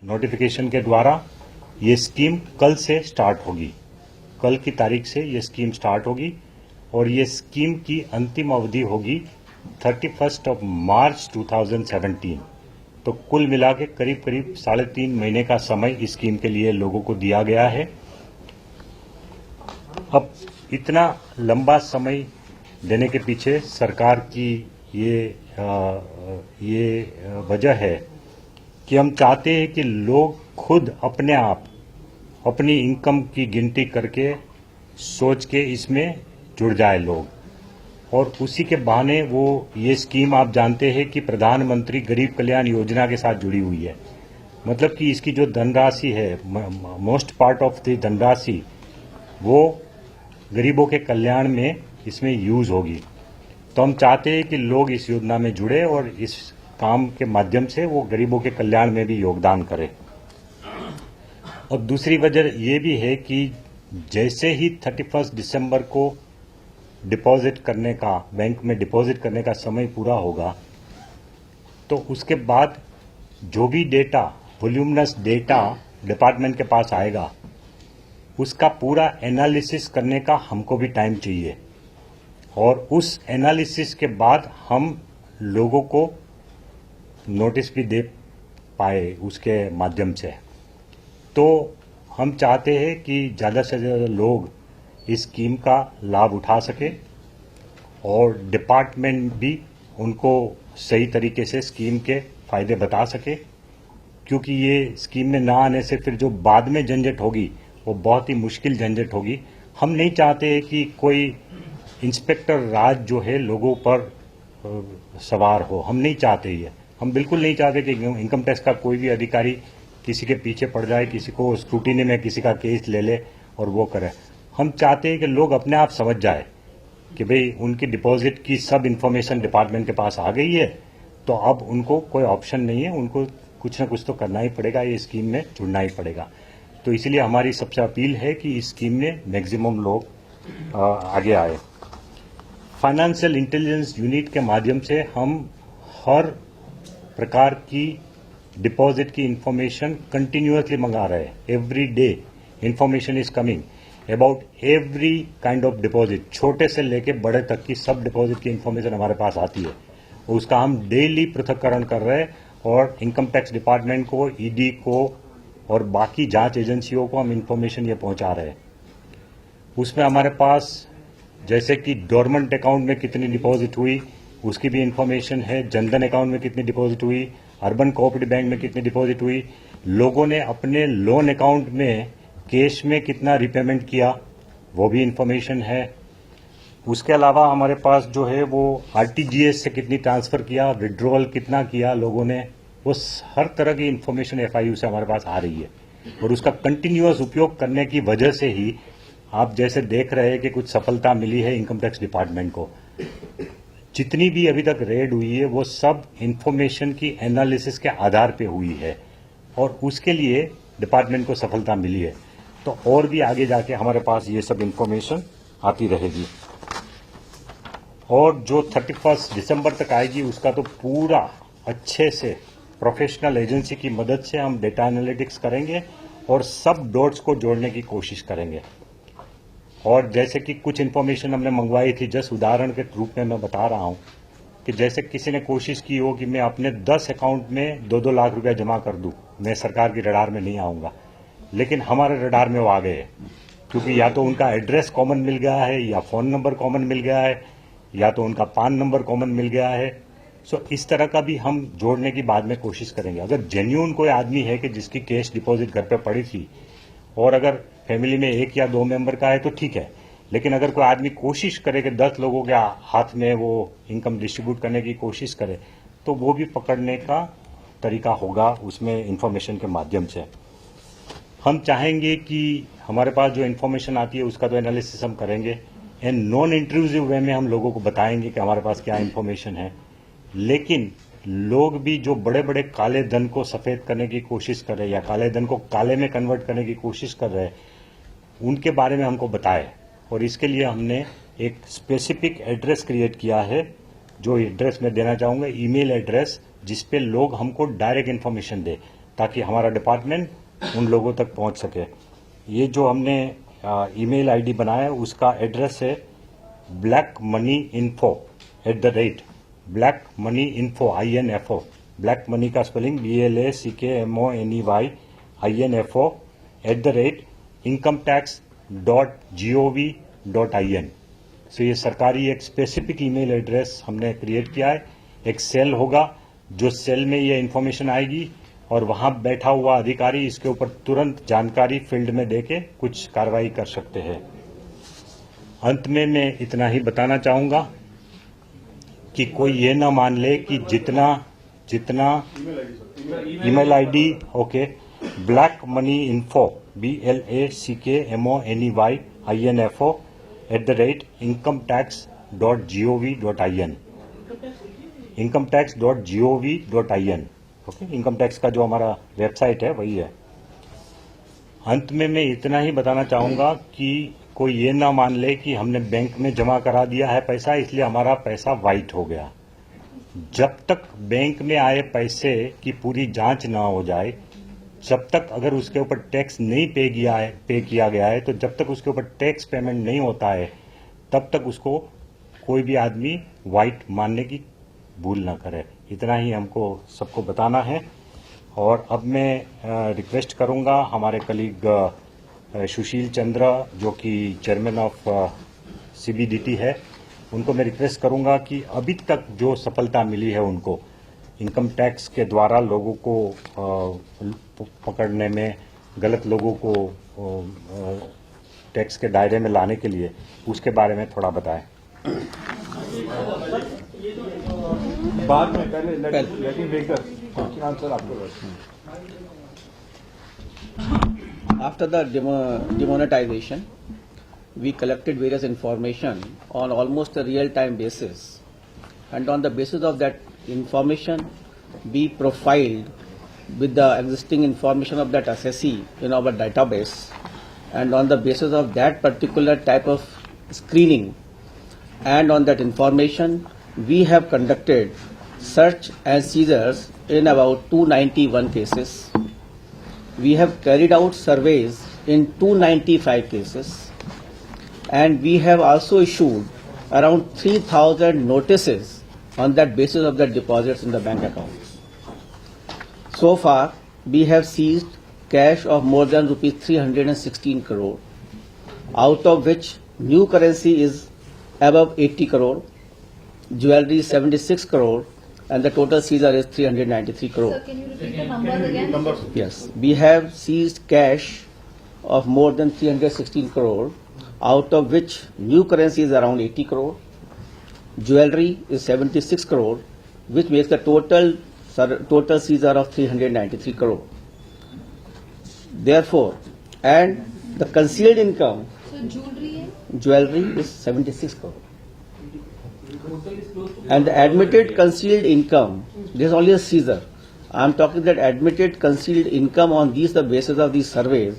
Notification के द्वारा ये स्कीम कल से स्टार्ट होगी। कल की तारीख से ये स्कीम स्टार्ट होगी और ये स्कीम की अंतिम अवधि होगी 31 मार्च 2017। तो कुल मिला के करीब करीब 3.5 महीने का समय इस स्कीम के लिए लोगों को दिया गया है। अब इतना लंबा समय देने के पीछे सरकार की ये वजह है कि हम चाहते हैं कि लोग खुद अपने आप अपनी इनकम की गिनती करके सोच के इसमें जुड़ जाए लोग, और उसी के बहाने वो ये स्कीम आप जानते हैं कि प्रधानमंत्री गरीब कल्याण योजना के साथ जुड़ी हुई है। मतलब कि इसकी जो धनराशि है, मोस्ट पार्ट ऑफ द धनराशि वो गरीबों के कल्याण में इसमें यूज होगी। तो हम चाहते हैं कि लोग इस योजना में जुड़े और इस काम के माध्यम से वो गरीबों के कल्याण में भी योगदान करें। और दूसरी वजह ये भी है कि जैसे ही 31 दिसंबर को डिपॉजिट करने का, बैंक में डिपॉजिट करने का समय पूरा होगा, तो उसके बाद जो भी डेटा, वॉल्यूमिनस डेटा डिपार्टमेंट के पास आएगा, उसका पूरा एनालिसिस करने का हमको भी टाइम चाहिए और उस एनालिसिस के बाद हम लोगों को नोटिस भी दे पाए उसके माध्यम से। तो हम चाहते हैं कि ज़्यादा से ज़्यादा लोग इस स्कीम का लाभ उठा सके और डिपार्टमेंट भी उनको सही तरीके से स्कीम के फायदे बता सके, क्योंकि ये स्कीम में ना आने से फिर जो बाद में झंझट होगी वो बहुत ही मुश्किल झंझट होगी। हम नहीं चाहते कि कोई इंस्पेक्टर राज जो है लोगों पर सवार हो, हम नहीं चाहते ये। हम बिल्कुल नहीं चाहते कि इनकम टैक्स का कोई भी अधिकारी किसी के पीछे पड़ जाए, किसी को स्क्रूटिनी में किसी का केस ले ले और वो करे। हम चाहते हैं कि लोग अपने आप समझ जाए कि भाई उनकी डिपॉजिट की सब इन्फॉर्मेशन डिपार्टमेंट के पास आ गई है, तो अब उनको कोई ऑप्शन नहीं है, उनको कुछ ना कुछ तो करना ही पड़ेगा, ये स्कीम में जुड़ना ही पड़ेगा। तो इसलिए हमारी सबसे अपील है कि इस स्कीम में मैक्सिमम लोग आगे आए। फाइनेंशियल इंटेलिजेंस यूनिट के माध्यम से हम हर प्रकार की डिपॉजिट की इंफॉर्मेशन कंटिन्यूअसली मंगा रहे हैं। Every day information is coming about every kind of deposit, छोटे से लेके बड़े तक की सब डिपॉजिट की इंफॉर्मेशन हमारे पास आती है। उसका हम डेली पृथक्करण कर रहे हैं और इनकम टैक्स डिपार्टमेंट को, ईडी को और बाकी जांच एजेंसियों को हम इंफॉर्मेशन ये पहुंचा रहे हैं। उसमें हमारे पास जैसे कि डोरमेंट अकाउंट में कितनी डिपॉजिट हुई उसकी भी इंफॉर्मेशन है, जनधन अकाउंट में कितनी डिपॉजिट हुई, अर्बन कोऑपरेटिव बैंक में कितनी डिपॉजिट हुई, लोगों ने अपने लोन अकाउंट में कैश में कितना रिपेमेंट किया वो भी इंफॉर्मेशन है। उसके अलावा हमारे पास जो है वो आरटीजीएस से कितनी ट्रांसफर किया, विड्रॉल कितना किया लोगों ने, वो हर तरह की इंफॉर्मेशन एफआईयू से हमारे पास आ रही है। और उसका कंटिन्यूअस उपयोग करने की वजह से ही आप जैसे देख रहे हैं कि कुछ सफलता मिली है इनकम टैक्स डिपार्टमेंट को। जितनी भी अभी तक रेड हुई है वो सब इंफॉर्मेशन की एनालिसिस के आधार पे हुई है और उसके लिए डिपार्टमेंट को सफलता मिली है। तो और भी आगे जाके हमारे पास ये सब इंफॉर्मेशन आती रहेगी और जो 31 दिसंबर तक आएगी उसका तो पूरा अच्छे से प्रोफेशनल एजेंसी की मदद से हम डेटा एनालिटिक्स करेंगे और सब डॉट्स को जोड़ने की कोशिश करेंगे। और जैसे कि कुछ इन्फॉर्मेशन हमने मंगवाई थी, जस्ट उदाहरण के रूप में मैं बता रहा हूं कि जैसे किसी ने कोशिश की हो कि मैं अपने 10 अकाउंट में 2-2 लाख रुपया जमा कर दूं, मैं सरकार की रडार में नहीं आऊंगा, लेकिन हमारे रडार में वो आ गए क्योंकि या तो उनका एड्रेस कॉमन मिल गया है, या फोन नंबर कॉमन मिल गया है, या तो उनका पान नंबर कॉमन मिल गया है। सो इस तरह का भी हम जोड़ने की बाद में कोशिश करेंगे। अगर जेन्युइन कोई आदमी है कि जिसकी कैश डिपॉजिट घर पे पड़ी थी और अगर फैमिली में 1 या 2 मेंबर का है तो ठीक है, लेकिन अगर कोई आदमी कोशिश करे कि 10 लोगों के हाथ में वो इनकम डिस्ट्रीब्यूट करने की कोशिश करे तो वो भी पकड़ने का तरीका होगा उसमें इंफॉर्मेशन के माध्यम से। हम चाहेंगे कि हमारे पास जो इन्फॉर्मेशन आती है उसका तो एनालिसिस हम करेंगे एंड नॉन इंट्रूसिव वे में हम लोगों को बताएंगे कि हमारे पास क्या इन्फॉर्मेशन है। लेकिन लोग भी जो बड़े बड़े काले धन को सफेद करने की कोशिश कर रहे हैं या काले धन को काले में कन्वर्ट करने की कोशिश कर रहे हैं, उनके बारे में हमको बताएं। और इसके लिए हमने एक स्पेसिफिक एड्रेस क्रिएट किया है, जो एड्रेस मैं देना चाहूँगा, ईमेल एड्रेस, जिस पे लोग हमको डायरेक्ट इन्फॉर्मेशन दे। ताकि हमारा डिपार्टमेंट उन लोगों तक पहुंच सके। ये जो हमने ईमेल आईडी बनाया है उसका एड्रेस है blackmoneyinfo INFO, ब्लैक मनी का स्पेलिंग BLACKMONEYINFO @incometax.gov.in। सो ये सरकारी एक स्पेसिफिक ईमेल एड्रेस हमने क्रिएट किया है। एक सेल होगा, जो सेल में ये इन्फॉर्मेशन आएगी और वहां बैठा हुआ अधिकारी इसके ऊपर तुरंत जानकारी फील्ड में देके कुछ कार्रवाई कर सकते हैं। अंत में मैं इतना ही बताना चाहूंगा कि कोई ये ना मान ले कि जितना email ID okay blackmoneyinfo BLACKMONEYINFO @incometax.gov.in incometax.gov.in okay, income tax का जो हमारा वेबसाइट है वही है। अंत में मैं इतना ही बताना चाहूंगा कि कोई ये ना मान ले कि हमने बैंक में जमा करा दिया है पैसा इसलिए हमारा पैसा वाइट हो गया। जब तक बैंक में आए पैसे की पूरी जांच ना हो जाए, जब तक अगर उसके ऊपर टैक्स नहीं पे किया गया है, तो जब तक उसके ऊपर टैक्स पेमेंट नहीं होता है तब तक उसको कोई भी आदमी वाइट मानने की भूल ना करे। इतना ही हमको सबको बताना है। और अब मैं रिक्वेस्ट करूंगा हमारे कलीग सुशील चंद्र जो कि चेयरमैन ऑफ CBDT है, उनको मैं रिक्वेस्ट करूंगा कि अभी तक जो सफलता मिली है उनको इनकम टैक्स के द्वारा लोगों को पकड़ने में, गलत लोगों को टैक्स के दायरे में लाने के लिए, उसके बारे में थोड़ा बताएं। बाद में पहले लेटिंग ब्रेकर आंसर आपको। After the demonetization, we collected various information on almost a real-time basis, and on the basis of that information, we profiled with the existing information of that assessee in our database, and on the basis of that particular type of screening, and on that information, we have conducted search and seizures in about 291 cases. We have carried out surveys in 295 cases, and we have also issued around 3,000 notices on that basis of the deposits in the bank accounts. So far, we have seized cash of more than rupees 316 crore, out of which new currency is above 80 crore, jewelry 76 crore, and the total seizure is 393 crore. Sir, can you repeat the numbers again? Yes, we have seized cash of more than 316 crore, out of which new currency is around 80 crore, jewelry is 76 crore, which makes the total seizure of 393 crore. Therefore, and the concealed income, So jewelry is 76 crore. And the admitted concealed income, this is only a seizure. I am talking that admitted concealed income on the basis of these surveys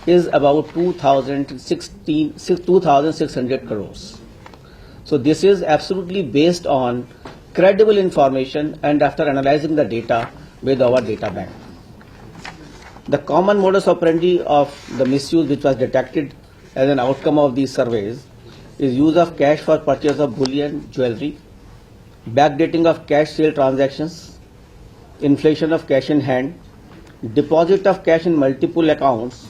is about 2,600 crores. So this is absolutely based on credible information and after analyzing the data with our data bank. The common modus operandi of the misuse which was detected as an outcome of these surveys is use of cash for purchase of bullion, jewelry, backdating of cash sale transactions, inflation of cash in hand, deposit of cash in multiple accounts,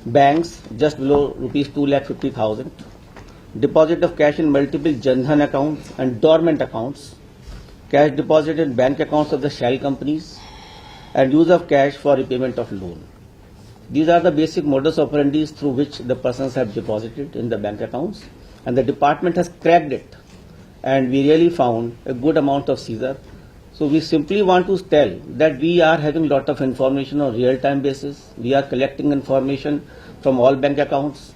banks just below rupees 2,50,000, deposit of cash in multiple Jan Dhan accounts and dormant accounts, cash deposit in bank accounts of the shell companies, and use of cash for repayment of loan. These are the basic modus operandi through which the persons have deposited in the bank accounts, and the department has cracked it, and we really found a good amount of seizure. So we simply want to tell that we are having lot of information on real-time basis. We are collecting information from all bank accounts,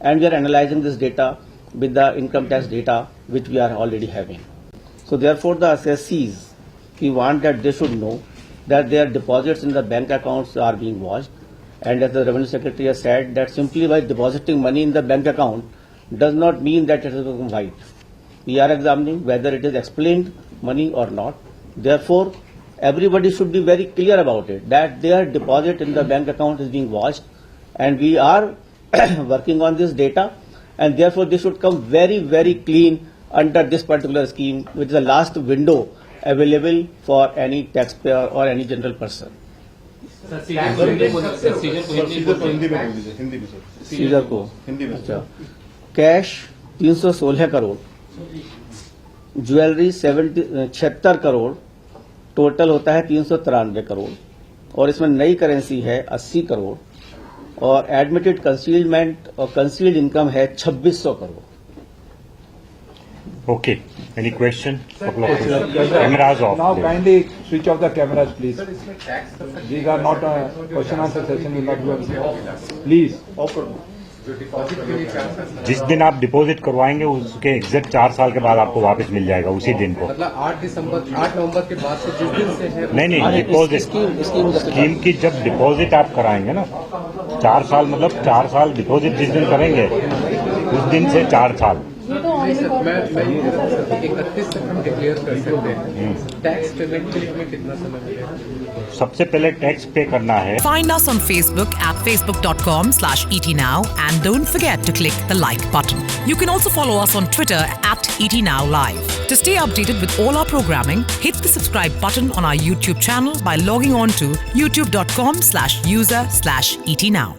and we are analyzing this data with the income tax data which we are already having. So therefore, the assessees, we want that they should know that their deposits in the bank accounts are being watched, and as the Revenue Secretary has said, that simply by depositing money in the bank account does not mean that it has become white. We are examining whether it is explained money or not. Therefore, everybody should be very clear about it, that their deposit in the bank account is being watched, and we are working on this data, and therefore this should come very, very clean under this particular scheme, which is the last window available for any taxpayer or any general person. Seizure को हिंदी में बोल दीजिए, हिंदी में sir, scissor को हिंदी में। अच्छा, cash 316 crore, jewellery 76 crore, total होता है 393 करोड़, और इसमें नई करेंसी है 80 करोड़, और एडमिटेड कंसीलमेंट और कंसील्ड इनकम है 2600 crore. Okay. Any question? Couple of cameras off. Now please. kindly switch off the cameras, please. These are not a question answer session. Will not be. Please. जिस दिन आप deposit करवाएंगे उसके exact 4 साल के बाद आपको वापस मिल जाएगा उसी दिन को. मतलब 8 नवंबर के बाद से जिस दिन से है नहीं डिपॉजिट स्कीम की जब डिपॉजिट आप कराएंगे ना 4 साल मतलब 4 साल डिपॉजिट जिस दिन करेंगे उस दिन से 4 साल. ये तो ऑन रिकॉर्ड मैं 31 तक हम डिक्लेयर कर सकते हैं. टैक्स पेमेंट के लिए हमें कितना समय मिलेगा? सबसे पहले टैक्स पे करना है. Find us on Facebook at facebook.com/etnow and don't forget to click the like button. You can also follow us on Twitter at etnowlive. To stay updated with all our programming, hit the subscribe button on our YouTube channel by logging on to youtube.com/user/etnow.